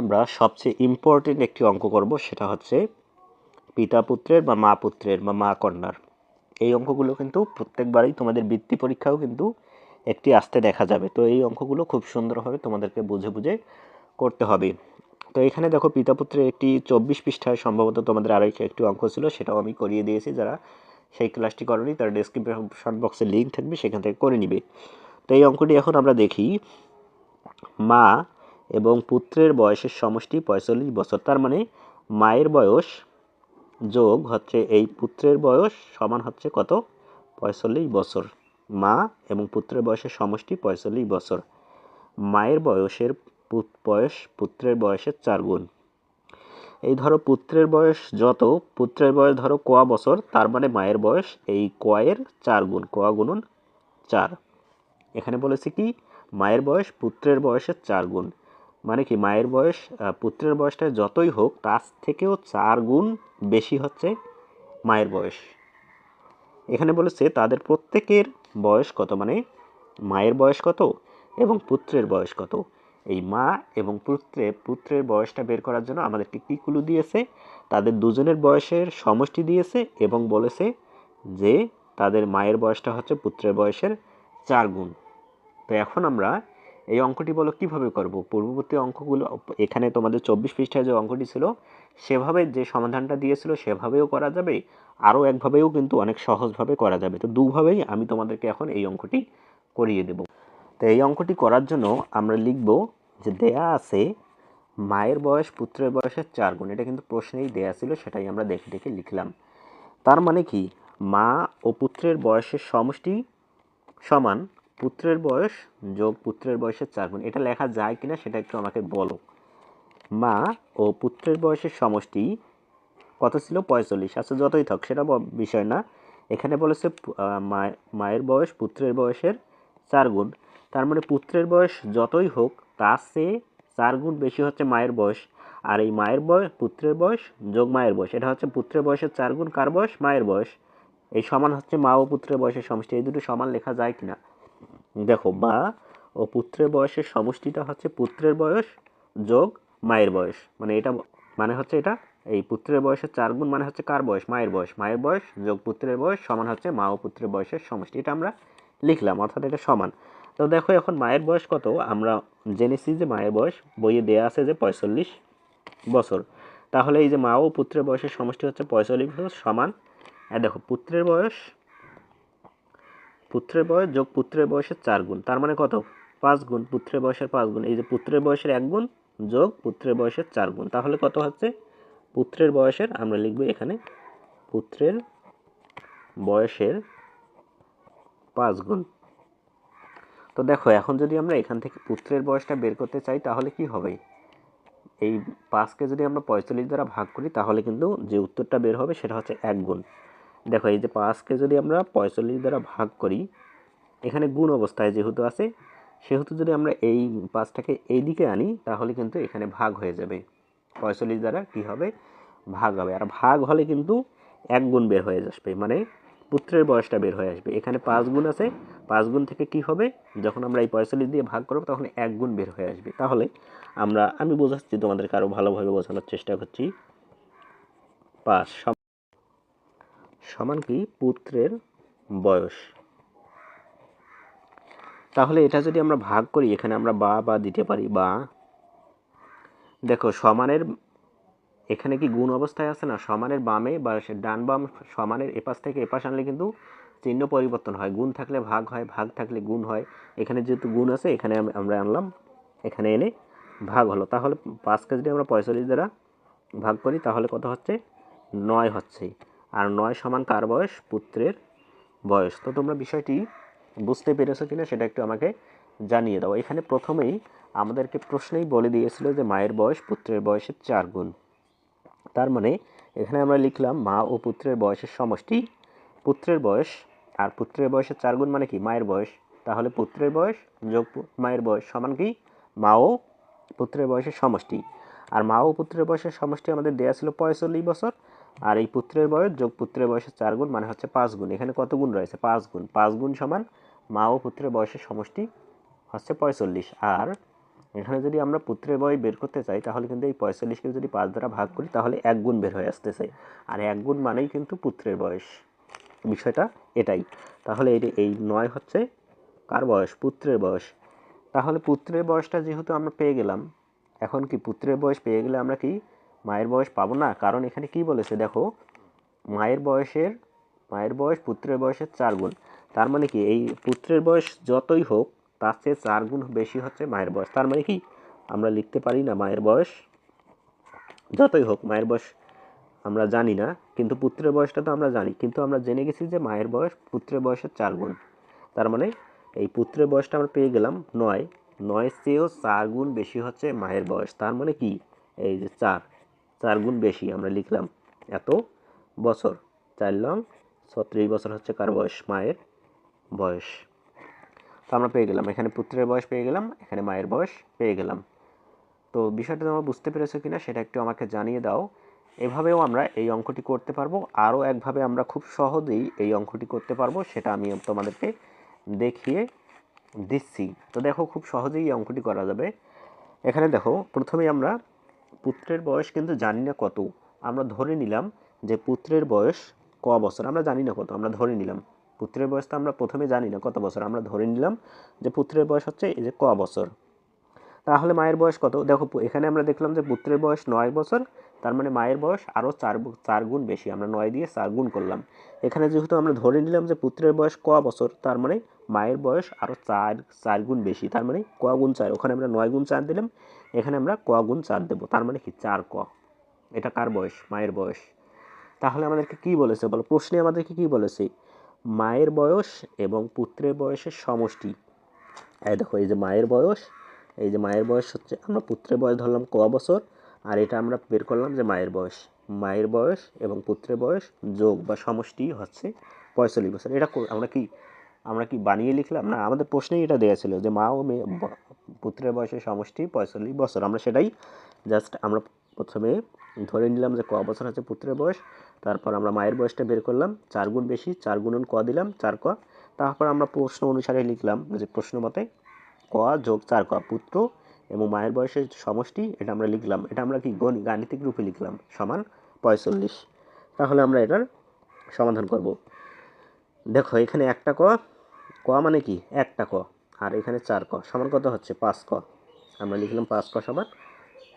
আমরা সবচেয়ে ইম্পর্টেন্ট একটি অঙ্ক করব, সেটা হচ্ছে পিতা পুত্রের বা মা পুত্রের বা মা কন্যার। এই অঙ্কগুলো কিন্তু প্রত্যেকবারই তোমাদের বৃত্তি পরীক্ষাও কিন্তু একটি আসতে দেখা যাবে। তো এই অঙ্কগুলো খুব সুন্দরভাবে তোমাদেরকে বুঝে বুঝে করতে হবে। তো এখানে দেখো পিতা পুত্রের একটি 24 পৃষ্ঠায় সম্ভবত তোমাদের আরও একটি অঙ্ক ছিল, সেটাও আমি করিয়ে দিয়েছি। যারা সেই ক্লাসটি করনি তার ডেসক্রিপশন বক্সে লিঙ্ক থাকবে, সেখান থেকে করে নিবে। তো এই অঙ্কটি এখন আমরা দেখি। মা এবং পুত্রের বয়সের সমষ্টি 45 বছর। তার মানে মায়ের বয়স যোগ হচ্ছে এই পুত্রের বয়স সমান হচ্ছে কত? 45 বছর। মা এবং পুত্রের বয়সের সমষ্টি 45 বছর। মায়ের বয়সের পুত্রের বয়সের 4 গুণ। এই ধরো পুত্রের বয়স যত, পুত্রের বয়স ধরো ক বছর, তার মানে মায়ের বয়স এই কয়ের 4 গুণ, ক গুণন 4। এখানে বলেছে কি মায়ের বয়স পুত্রের বয়সের 4 গুণ, মানে কি মায়ের বয়স পুত্রের বয়সটা যতই হোক তার থেকেও 4 গুণ বেশি হচ্ছে মায়ের বয়স। এখানে বলেছে তাদের প্রত্যেকের বয়স কত, মানে মায়ের বয়স কত এবং পুত্রের বয়স কত। এই মা এবং পুত্রের বয়সটা বের করার জন্য আমাদেরকে কি ক্লু দিয়েছে? তাদের দুজনের বয়সের সমষ্টি দিয়েছে এবং বলেছে যে তাদের মায়ের বয়সটা হচ্ছে পুত্রের বয়সের 4 গুণ। তো এখন আমরা এই অঙ্কটি বলো কিভাবে করব। পূর্ববর্তী অঙ্কগুলো এখানে তোমাদের 24 পৃষ্ঠায় যে অঙ্কটি ছিল সেভাবে যে সমাধানটা দিয়েছিল সেভাবেও করা যাবে, আরও একভাবেও কিন্তু অনেক সহজভাবে করা যাবে। তো দুভাবেই আমি তোমাদেরকে এখন এই অঙ্কটি করিয়ে দেব। তো এই অঙ্কটি করার জন্য আমরা লিখব যে দেয়া আছে মায়ের বয়স পুত্রের বয়সের 4 গুণ। এটা কিন্তু প্রশ্নেই দেয়া ছিল, সেটাই আমরা দেখে দেখে লিখলাম। তার মানে কি মা ও পুত্রের বয়সের সমষ্টি সমান পুত্রের বয়স যোগ পুত্রের বয়সের 4 গুণ। এটা লেখা যায় কিনা সেটা একটু আমাকে বলো। মা ও পুত্রের বয়সের সমষ্টি কত ছিল? 45। আচ্ছা যতই থাক সেটা বিষয় না। এখানে বলেছে মায়ের বয়স পুত্রের বয়সের 4 গুণ। তার মানে পুত্রের বয়স যতই হোক তার চেয়ে 4 গুণ বেশি হচ্ছে মায়ের বয়স। আর এই মায়ের বয়স পুত্রের বয়স যোগ মায়ের বয়স, এটা হচ্ছে পুত্রের বয়সের 4 গুণ কার বয়স? মায়ের বয়স। এই সমান হচ্ছে মা ও পুত্রের বয়সের সমষ্টি। এই দুটো সমান লেখা যায় কিনা দেখো। মা ও পুত্রের বয়সের সমষ্টিটা হচ্ছে পুত্রের বয়স যোগ মায়ের বয়স, মানে এটা মানে হচ্ছে এটা এই পুত্রের বয়সের 4 গুণ মানে হচ্ছে কার বয়স? মায়ের বয়স। মায়ের বয়স যোগ পুত্রের বয়স সমান হচ্ছে মা ও পুত্রের বয়সের সমষ্টি। এটা আমরা লিখলাম, অর্থাৎ এটা সমান। তো দেখো এখন মায়ের বয়স কত আমরা জেনেছি যে মায়ের বয়স বইয়ে দেয়া আছে যে 45 বছর। তাহলে এই যে মা ও পুত্রের বয়সের সমষ্টি হচ্ছে 45 বছর সমান, দেখো পুত্রের বয়স যোগ পুত্রের বয়সের 4 গুণ, তার মানে কত? 5 গুণ। পুত্রের বয়সের 5 গুণ, এই যে পুত্রের বয়সের 1 গুণ যোগ পুত্রের বয়সের 4 গুণ, তাহলে কত হচ্ছে? পুত্রের বয়সের আমরা লিখব এখানে পুত্রের বয়সের 5 গুণ। তো দেখো এখন যদি আমরা এখান থেকে পুত্রের বয়সটা বের করতে চাই তাহলে কি হবে? এই 5কে যদি আমরা 45 দ্বারা ভাগ করি তাহলে কিন্তু যে উত্তরটা বের হবে সেটা হচ্ছে 1 গুণ। দেখো এই যে 5কে যদি আমরা 45 দ্বারা ভাগ করি, এখানে গুণ অবস্থায় যেহেতু আছে সেহেতু যদি আমরা এই 5টাকে এই দিকে আনি তাহলে কিন্তু এখানে ভাগ হয়ে যাবে। 45 দ্বারা কি হবে? ভাগ হবে। আর ভাগ হলে কিন্তু 1 গুণ বের হয়ে আসবে, মানে পুত্রের বয়সটা বের হয়ে আসবে। এখানে 5 গুণ আছে, 5 গুণ থেকে কি হবে? যখন আমরা এই 45 দিয়ে ভাগ করব তখন 1 গুণ বের হয়ে আসবে। তাহলে আমি বোঝাচ্ছি তোমাদেরকে, আরও ভালোভাবে বোঝানোর চেষ্টা করছি। 5 সমান কি পুত্রের বয়স। তাহলে এটা যদি আমরা ভাগ করি এখানে আমরা বা দিতে পারি। বা দেখো সমানের এখানে কি গুণ অবস্থায় আছে না, সমানের বামে বা ডান বাম সমানের এপাশ থেকে এপাশ আনলে কিন্তু চিহ্ন পরিবর্তন হয়। গুণ থাকলে ভাগ হয়, ভাগ থাকলে গুণ হয়। এখানে যেহেতু গুণ আছে এখানে আমরা আনলাম, এখানে এনে ভাগ হলো। তাহলে 5কে যদি আমরা 45 দ্বারা ভাগ করি তাহলে কত হচ্ছে? 9 হচ্ছে। আর 9 সমান কার বয়স? পুত্রের বয়স। তো তোমরা বিষয়টি বুঝতে পেরেছো কিনা সেটা একটু আমাকে জানিয়ে দাও। এখানে প্রথমেই আমাদেরকে প্রশ্নেই বলে দিয়েছিল যে মায়ের বয়স পুত্রের বয়সের 4 গুণ। তার মানে এখানে আমরা লিখলাম মা ও পুত্রের বয়সের সমষ্টি পুত্রের বয়স, আর পুত্রের বয়সের 4 গুণ মানে কি? মায়ের বয়স। তাহলে পুত্রের বয়স যোগ মায়ের বয়স সমান কি? মা ও পুত্রের বয়সের সমষ্টি। আর মা ও পুত্রের বয়সের সমষ্টি আমাদের দেয়া ছিল 45 বছর, আর এই পুত্রের বয়স যোগ পুত্রের বয়সের 4 গুণ মানে হচ্ছে 5 গুণ। এখানে কত গুণ রয়েছে? 5 গুণ। 5 গুণ সমান মা ও পুত্রের বয়সের সমষ্টি হচ্ছে 45। আর এখানে যদি আমরা পুত্রের বয়স বের করতে চাই তাহলে কিন্তু এই 45কে যদি 5 দ্বারা ভাগ করি তাহলে 1 গুণ বের হয়ে আসতেছে, আর 1 গুণ মানেই কিন্তু পুত্রের বয়স। বিষয়টা এটাই। তাহলে এই 9 হচ্ছে কার বয়স? পুত্রের বয়স। তাহলে পুত্রের বয়সটা যেহেতু আমরা পেয়ে গেলাম, এখন কি পুত্রের বয়স পেয়ে গেলে আমরা কি মায়ের বয়স পাবো না? কারণ এখানে কি বলেছে দেখো, মায়ের বয়স পুত্রের বয়সের 4 গুণ। তার মানে কি এই পুত্রের বয়স যতই হোক তার চেয়ে 4 গুণ বেশি হচ্ছে মায়ের বয়স। তার মানে কি আমরা লিখতে পারি না মায়ের বয়স যতই হোক মায়ের বয়স আমরা জানি না, কিন্তু পুত্রের বয়সটা তো আমরা জানি, কিন্তু আমরা জেনে গেছি যে মায়ের বয়স পুত্রের বয়সের 4 গুণ। তার মানে এই পুত্রের বয়সটা আমরা পেয়ে গেলাম 9, 9 চেয়েও 4 গুণ বেশি হচ্ছে মায়ের বয়স। তার মানে কি এই যে 4 গুণ বেশি আমরা লিখলাম এত বছর। 4 লং 36 বছর হচ্ছে কার বয়স? মায়ের বয়স। তো আমরা পেয়ে গেলাম এখানে পুত্রের বয়স পেয়ে গেলাম, এখানে মায়ের বয়স পেয়ে গেলাম। তো বিষয়টা তোমরা বুঝতে পেরেছো কিনা সেটা একটু আমাকে জানিয়ে দাও। এভাবেও আমরা এই অঙ্কটি করতে পারবো, আরও একভাবে আমরা খুব সহজেই এই অঙ্কটি করতে পারবো, সেটা আমি তোমাদেরকে দেখিয়ে দিচ্ছি। তো দেখো খুব সহজেই এই অঙ্কটি করা যাবে। এখানে দেখো প্রথমেই আমরা পুত্রের বয়স কিন্তু জানি না কত, আমরা ধরে নিলাম যে পুত্রের বয়স ক বছর, আমরা জানি না কত, আমরা ধরে নিলাম পুত্রের বয়স তো আমরা প্রথমে জানি না কত বছর, আমরা ধরে নিলাম যে পুত্রের বয়স হচ্ছে এই যে ক বছর। তাহলে মায়ের বয়স কত? দেখো এখানে আমরা দেখলাম যে পুত্রের বয়স 9 বছর, তার মানে মায়ের বয়স আরও 4 গুণ বেশি, আমরা 9 দিয়ে 4 গুণ করলাম। এখানে যেহেতু আমরা ধরে নিলাম যে পুত্রের বয়স ক বছর, তার মানে মায়ের বয়স আরও 4 গুণ বেশি, তার মানে ক গুণ 4, ওখানে আমরা 9 গুণ 4 দিলাম, এখানে আমরা ক গুণ 4 দেবো, তার মানে কি 4 ক। এটা কার বয়স? মায়ের বয়স। তাহলে আমাদেরকে কি বলেছে বলো, প্রশ্নে আমাদেরকে কি বলেছে? মায়ের বয়স এবং পুত্রের বয়সের সমষ্টি। এই দেখো এই যে মায়ের বয়স, এই যে মায়ের বয়স হচ্ছে, আমরা পুত্রের বয়স ধরলাম ক বছর, আর এটা আমরা বের করলাম যে মায়ের বয়স। মায়ের বয়স এবং পুত্রের বয়স যোগ বা সমষ্টি হচ্ছে 45 বছর। এটা আমরা কি বানিয়ে লিখলাম? না, আমাদের প্রশ্নেই এটা দেওয়া ছিল যে মা ও মেয়ে পুত্রের বয়সের সমষ্টি 45 বছর। আমরা সেটাই জাস্ট আমরা প্রথমে ধরে নিলাম যে ক বছর হচ্ছে পুত্রের বয়স, তারপর আমরা মায়ের বয়সটা বের করলাম 4 গুণ বেশি, 4 গুণন ক দিলাম 4 ক, তারপর আমরা প্রশ্ন অনুসারে লিখলাম যে প্রশ্ন মতে ক যোগ 4 ক পুত্র এবং মায়ের বয়সের সমষ্টি, এটা আমরা লিখলাম, এটা আমরা কি গাণিতিক রূপে লিখলাম সমান 45। তাহলে আমরা এটার সমাধান করব। দেখো এখানে একটা ক, ক মানে কি একটা ক, আর এখানে 4 ক সমান কত হচ্ছে 5 ক। আমরা লিখলাম 5 ক সমান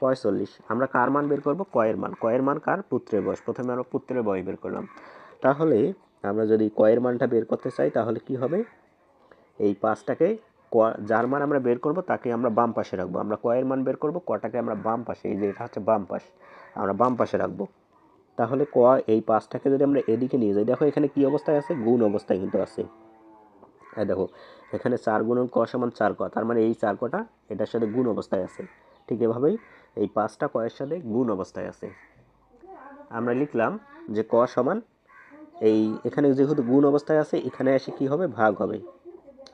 45। আমরা কার মান বের করব? কয়ের মান। কয়ের মান কার? পুত্রের বয়স। প্রথমে আমরা পুত্রের বয়স বের করলাম। তাহলে আমরা যদি কয়ের মানটা বের করতে চাই তাহলে কি হবে? এই 5টাকে যার মান আমরা বের করব তাকে আমরা বাম পাশে রাখবো। আমরা কয়ের মান বের করব, কটাকে আমরা বাম পাশে, এই যে এটা হচ্ছে বাম পাশ, আমরা বাম পাশে রাখবো। তাহলে এই 5টাকে যদি আমরা এদিকে নিয়ে যাই, দেখো এখানে কি অবস্থায় আছে? গুণ অবস্থায় কিন্তু আছে। হ্যাঁ দেখো এখানে 4 গুণন ক সমান 4 ক, তার মানে এই 4 কটা এটার সাথে গুণ অবস্থায় আছে। ঠিক এভাবেই এই 5টা কয়ের সাথে গুণ অবস্থায় আছে। আমরা লিখলাম যে ক সমান এই, এখানে যেহেতু গুণ অবস্থায় আছে এখানে এসে কি হবে? ভাগ হবে।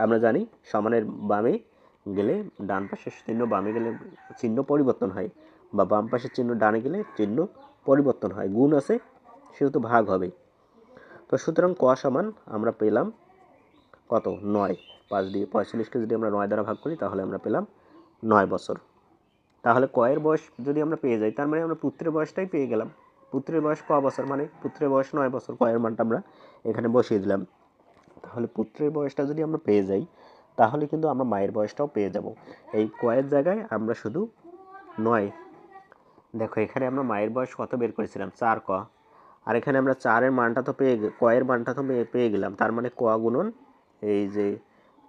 আমরা জানি সমানের বামে গেলে ডান পাশের চিহ্ন বামে গেলে চিহ্ন পরিবর্তন হয়, বা বাম পাশের চিহ্ন ডানে গেলে চিহ্ন পরিবর্তন হয়। গুণ আছে সেহেতু ভাগ হবে। তো সুতরাং ক সমান আমরা পেলাম কত? 9। 5 দিয়ে 45কে যদি আমরা 9 দ্বারা ভাগ করি তাহলে আমরা পেলাম 9 বছর। তাহলে কয়ের বয়স যদি আমরা পেয়ে যাই তার মানে আমরা পুত্রের বয়সটাই পেয়ে গেলাম। পুত্রের বয়স ক বছর, মানে পুত্রের বয়স 9 বছর, কয়ের মানটা আমরা এখানে বসিয়ে দিলাম। তাহলে পুত্রের বয়সটা যদি আমরা পেয়ে যাই তাহলে কিন্তু আমরা মায়ের বয়সটাও পেয়ে যাব। এই কয়ের জায়গায় আমরা শুধু 9, দেখো এখানে আমরা মায়ের বয়স কত বের করেছিলাম? 4 ক, আর এখানে আমরা 4-এর মানটা তো কয়ের মানটা তো পেয়ে গেলাম, তার মানে ক গুণন এই যে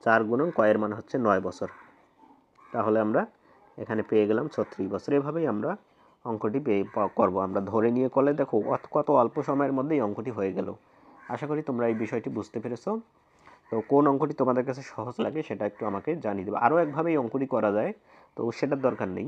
4 গুণন কয়ের মান হচ্ছে 9 বছর। তাহলে আমরা এখানে পেয়ে গেলাম 36 বছর। এভাবেই আমরা অঙ্কটি করবো। আমরা ধরে নিয়ে করলে দেখো কত অল্প সময়ের মধ্যেই অঙ্কটি হয়ে গেল। আশা করি তোমরা এই বিষয়টি বুঝতে পেরেছো। তো কোন অঙ্কটি তোমাদের কাছে সহজ লাগে সেটা একটু আমাকে জানিয়ে দেবে। আরও একভাবে এই অঙ্কটি করা যায়, তো সেটার দরকার নেই।